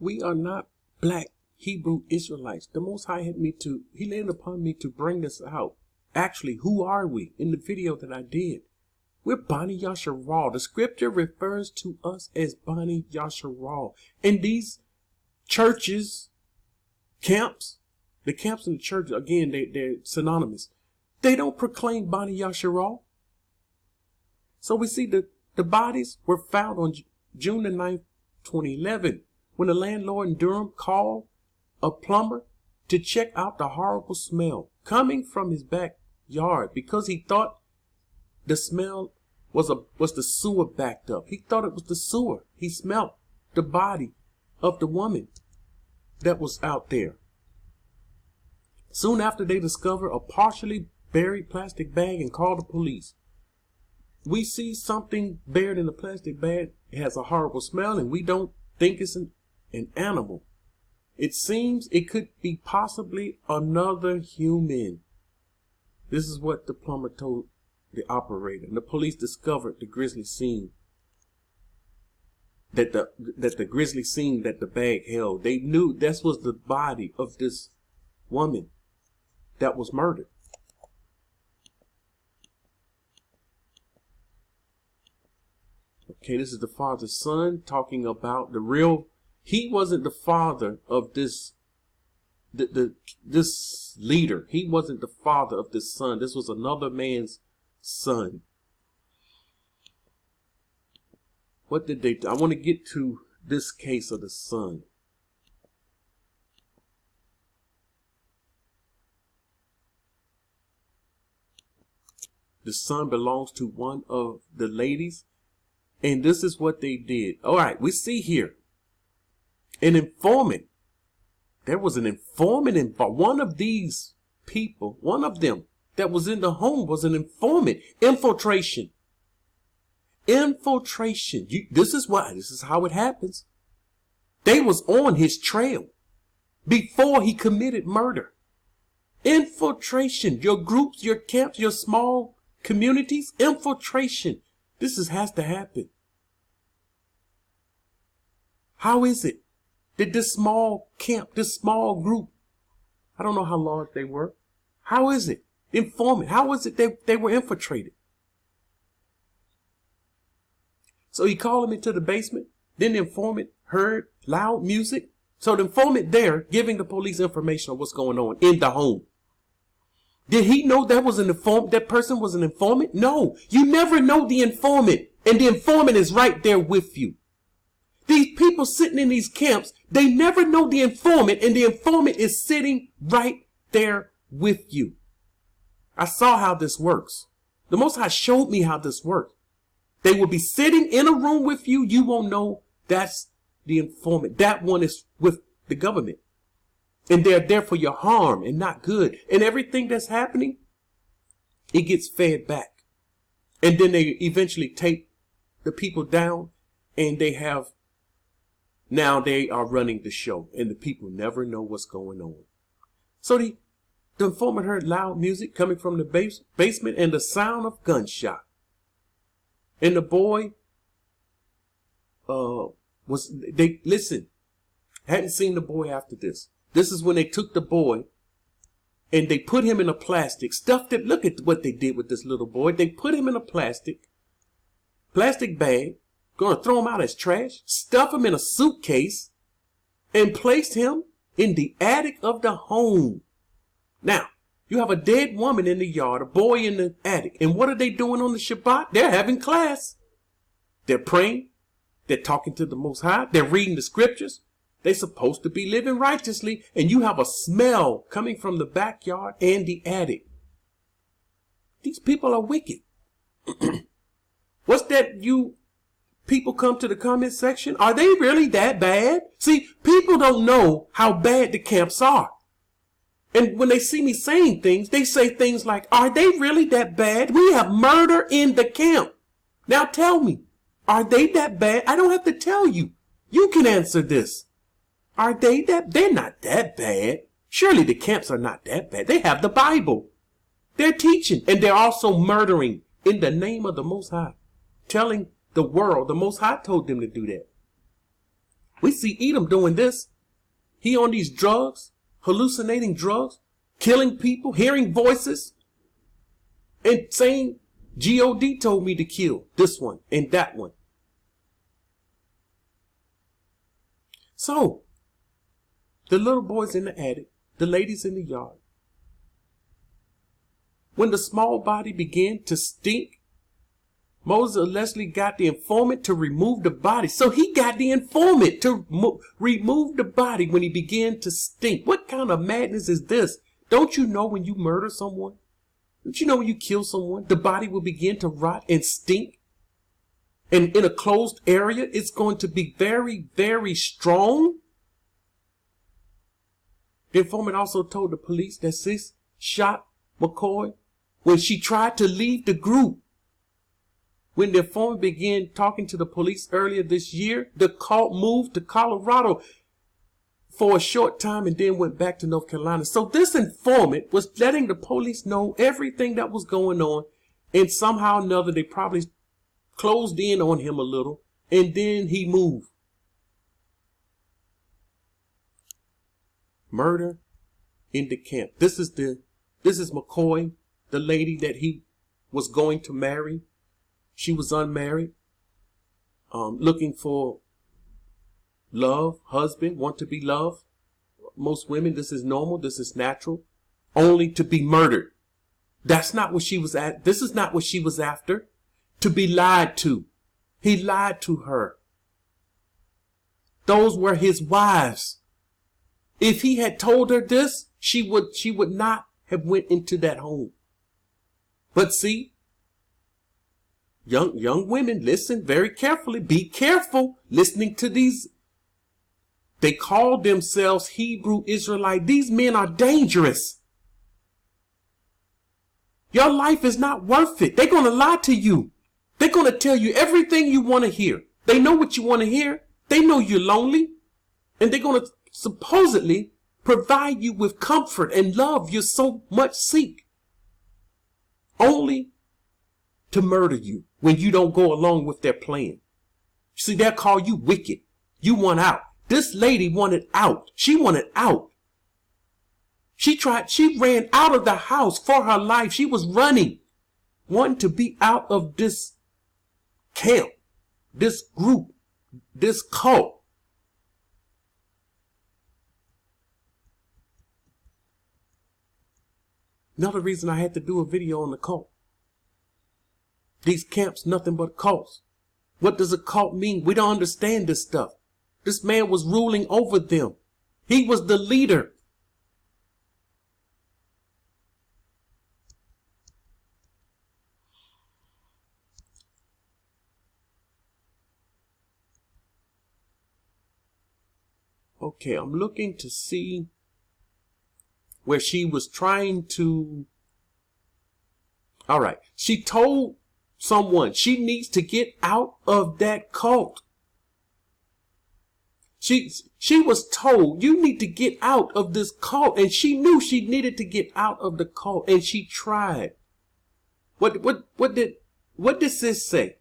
We are not black Hebrew Israelites. The Most High he laid upon me to bring this out. Actually, who are we? In the video that I did, we're Bani Yasharal. The scripture refers to us as Bani Yasharal. And these churches, camps, the camps in the church, again, they're synonymous. They don't proclaim Bani Yasharal. So we see the bodies were found on June the 9th, 2011, when the landlord in Durham called a plumber to check out the horrible smell coming from his backyard because he thought the smell was the sewer backed up. He thought it was the sewer. He smelled the body of the woman that was out there. Soon after, they discovered a partially buried plastic bag and called the police. We see something buried in a plastic bag. It has a horrible smell, and we don't think it's an animal. It seems it could be possibly another human. This is what the plumber told the operator. And the police discovered the grisly scene that the grisly scene that the bag held. They knew this was the body of this woman that was murdered. Okay, this is the father's son talking about he wasn't the father of this leader. He wasn't the father of this son. This was another man's son. What did they do? I want to get to this case of the son. The son belongs to one of the ladies. And this is what they did. All right, we see here an informant. There was an informant involved. One of these people, one of them that was in the home was an informant. Infiltration. Infiltration. This is how it happens. They was on his trail before he committed murder. Infiltration. Your groups, your camps, your small communities. Infiltration. This has to happen. How is it that this small camp, this small group, I don't know how large they were. How is it? Informant. How is it they were infiltrated? So he called him into the basement. Then the informant heard loud music. So the informant there giving the police information on what's going on in the home. Did he know that person was an informant? No, you never know the informant, and the informant is right there with you. These people sitting in these camps, they never know the informant, and the informant is sitting right there with you. I saw how this works. The Most High showed me how this works. They will be sitting in a room with you. You won't know that's the informant. That one is with the government. And they're there for your harm and not good. And everything that's happening, it gets fed back. And then they eventually take the people down, and now they are running the show. And the people never know what's going on. So the informant heard loud music coming from the basement and the sound of gunshot. And the boy hadn't seen the boy after this. This is when they took the boy and they put him in a plastic, stuffed it. Look at what they did with this little boy. They put him in a plastic bag, going to throw him out as trash, stuff him in a suitcase, and placed him in the attic of the home. Now, you have a dead woman in the yard, a boy in the attic. And what are they doing on the Shabbat? They're having class. They're praying. They're talking to the Most High. They're reading the scriptures. They're supposed to be living righteously, and you have a smell coming from the backyard and the attic. These people are wicked. What's that you people come to the comment section? Are they really that bad? See, people don't know how bad the camps are. And when they see me saying things, they say things like, are they really that bad? We have murder in the camp. Now tell me, are they that bad? I don't have to tell you. You can answer this. Are they that? They're not that bad. Surely the camps are not that bad. They have the Bible. They're teaching, and they're also murdering in the name of the Most High. Telling the world the Most High told them to do that. We see Edom doing this. He on these drugs, hallucinating drugs, killing people, hearing voices, and saying, God told me to kill this one and that one. So, the little boys in the attic, the ladies in the yard, when the small body began to stink, Moses Leslie got the informant to remove the body. So he got the informant to remove the body when he began to stink. What kind of madness is this? Don't you know when you murder someone? Don't you know when you kill someone, the body will begin to rot and stink? And in a closed area, it's going to be very, very strong. The informant also told the police that Sis shot McCoy when she tried to leave the group. When the informant began talking to the police earlier this year, the cult moved to Colorado for a short time and then went back to North Carolina. So this informant was letting the police know everything that was going on, and somehow or another they probably closed in on him a little, and then he moved. Murder in the camp. This is McCoy, the lady that he was going to marry. She was unmarried, looking for love, husband, want to be loved. Most women, this is normal, this is natural, only to be murdered. That's not what she was at. This is not what she was after. To be lied to. He lied to her. Those were his wives. If he had told her this, she would not have went into that home. But see, young women, listen very carefully. Be careful listening to these. They call themselves Hebrew Israelite. These men are dangerous. Your life is not worth it. They're going to lie to you. They're going to tell you everything you want to hear. They know what you want to hear. They know you're lonely. And they're going to supposedly provide you with comfort and love you so much seek. Only to murder you when you don't go along with their plan. See, they'll call you wicked. You want out. This lady wanted out. She wanted out. She ran out of the house for her life. She was running, wanting to be out of this camp, this group, this cult. Another reason I had to do a video on the cult. These camps, nothing but cults. What does a cult mean? We don't understand this stuff. This man was ruling over them. He was the leader. Okay, I'm looking to see where she was trying to. All right. She told someone she needs to get out of that cult. She was told, you need to get out of this cult. And she knew she needed to get out of the cult. And she tried. What did this say?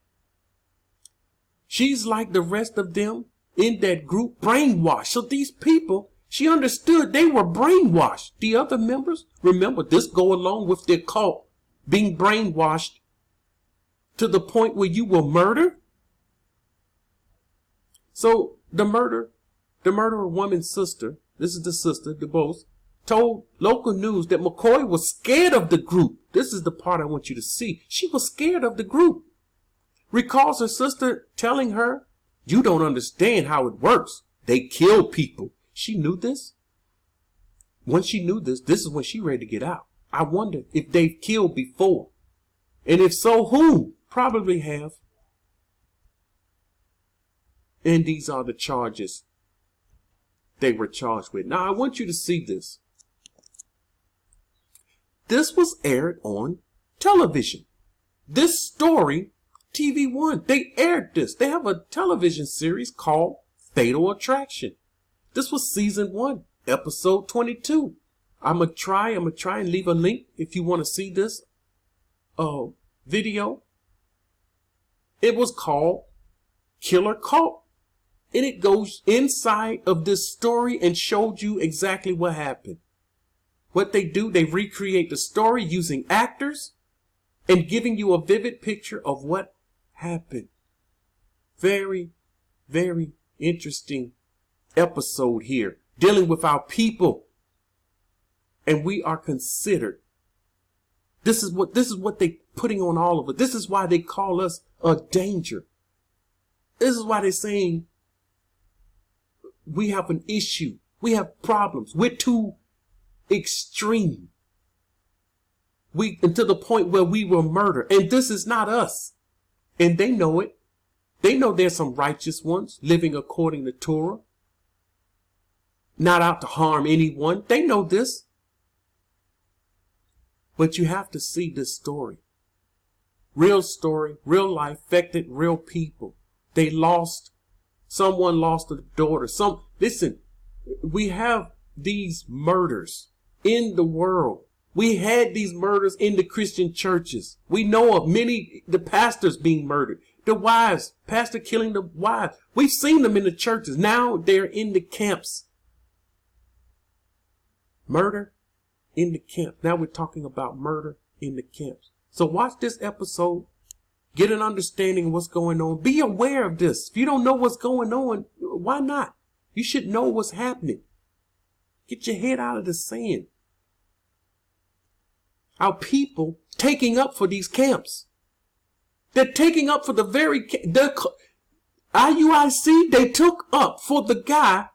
She's like the rest of them in that group, brainwashed. So these people, she understood they were brainwashed. The other members, remember, this go along with their cult being brainwashed to the point where you will murder. So the murderer woman's sister, this is the sister, the boss, told local news that McCoy was scared of the group. This is the part I want you to see. She was scared of the group. Recalls her sister telling her, you don't understand how it works. They kill people. She knew this. Once she knew this, this is when she ready to get out. I wonder if they've killed before. And if so, who? Probably have. And these are the charges they were charged with. Now, I want you to see this. This was aired on television. This story, TV One, they aired this. They have a television series called Fatal Attraction. This was season 1, episode 22. I'm going to try and leave a link if you want to see this video. It was called Killer Cult And it goes inside of this story and showed you exactly what happened. What they do, they recreate the story using actors and giving you a vivid picture of what happened. Very, very interesting episode here, dealing with our people. And we are considered. This is what they putting on all of it. This is why they call us a danger. This is why they're saying we have an issue. We have problems. We're too extreme. To the point where we will murder. And this is not us. And they know it. They know there's some righteous ones living according to Torah. Not out to harm anyone. They know this. But you have to see this story. Real story, real life, affected real people. Someone lost a daughter. Listen, we have these murders in the world. We had these murders in the Christian churches. We know of the pastors being murdered. The wives, pastor killing the wives. We've seen them in the churches. Now they're in the camps. Murder in the camp. Now we're talking about murder in the camps. So watch this episode. Get an understanding of what's going on. Be aware of this. If you don't know what's going on, why not? You should know what's happening. Get your head out of the sand. Our people taking up for these camps. They're taking up for the IUIC, they took up for the guy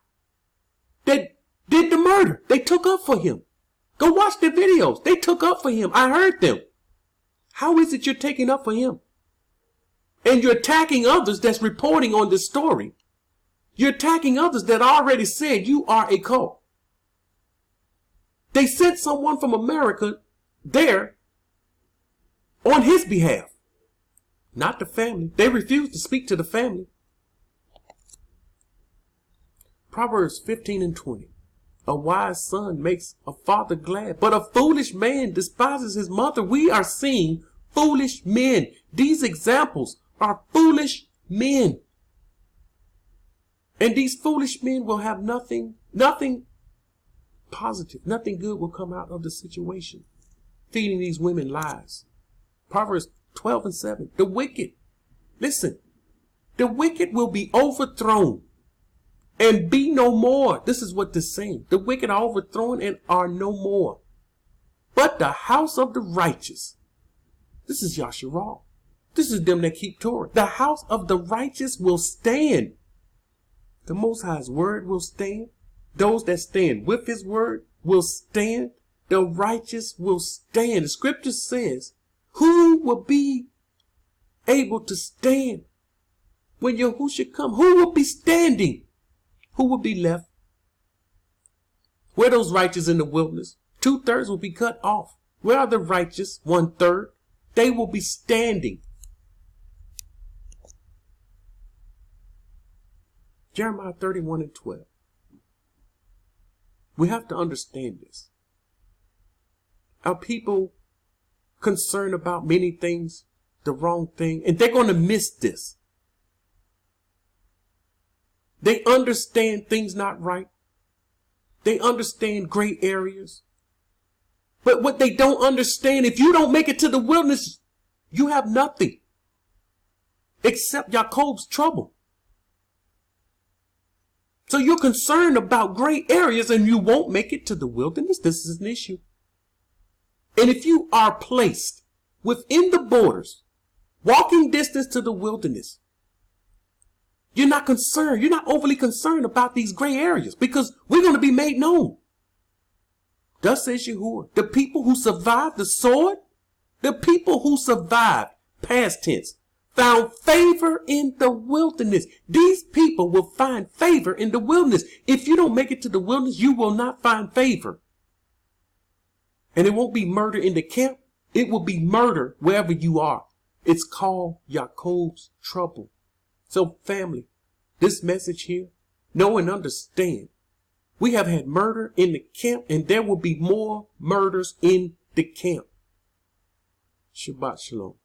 that did the murder. They took up for him. Go watch the videos. They took up for him. I heard them. How is it you're taking up for him? And you're attacking others that's reporting on this story. You're attacking others that already said you are a cult. They sent someone from America there on his behalf. Not the family. They refused to speak to the family. Proverbs 15:20. A wise son makes a father glad, but a foolish man despises his mother. We are seeing foolish men. These examples are foolish men. And these foolish men will have nothing positive, nothing good will come out of the situation. Feeding these women lies. Proverbs 12:7. The wicked, listen, the wicked will be overthrown and be no more. This is what this is saying. The wicked are overthrown and are no more. But the house of the righteous, this is Yahuah. This is them that keep Torah. The house of the righteous will stand. The Most High's word will stand. Those that stand with his word will stand. The righteous will stand. The scripture says, who will be able to stand when Yahuah come? Who will be standing? Who will be left? Where are those righteous in the wilderness? 2/3 will be cut off. Where are the righteous? 1/3. They will be standing. Jeremiah 31:12. We have to understand this. Our people concerned about many things, the wrong thing, and they're going to miss this. They understand things not right. They understand gray areas. But what they don't understand, if you don't make it to the wilderness, you have nothing except Jacob's trouble. So you're concerned about gray areas and you won't make it to the wilderness. This is an issue. And if you are placed within the borders, walking distance to the wilderness, you're not concerned. You're not overly concerned about these gray areas because we're going to be made known. Thus says Yahuah, the people who survived the sword, the people who survived, past tense, found favor in the wilderness. These people will find favor in the wilderness. If you don't make it to the wilderness, you will not find favor. And it won't be murder in the camp. It will be murder wherever you are. It's called Jacob's trouble. So family, this message here, know and understand. We have had murder in the camp and there will be more murders in the camp. Shabbat Shalom.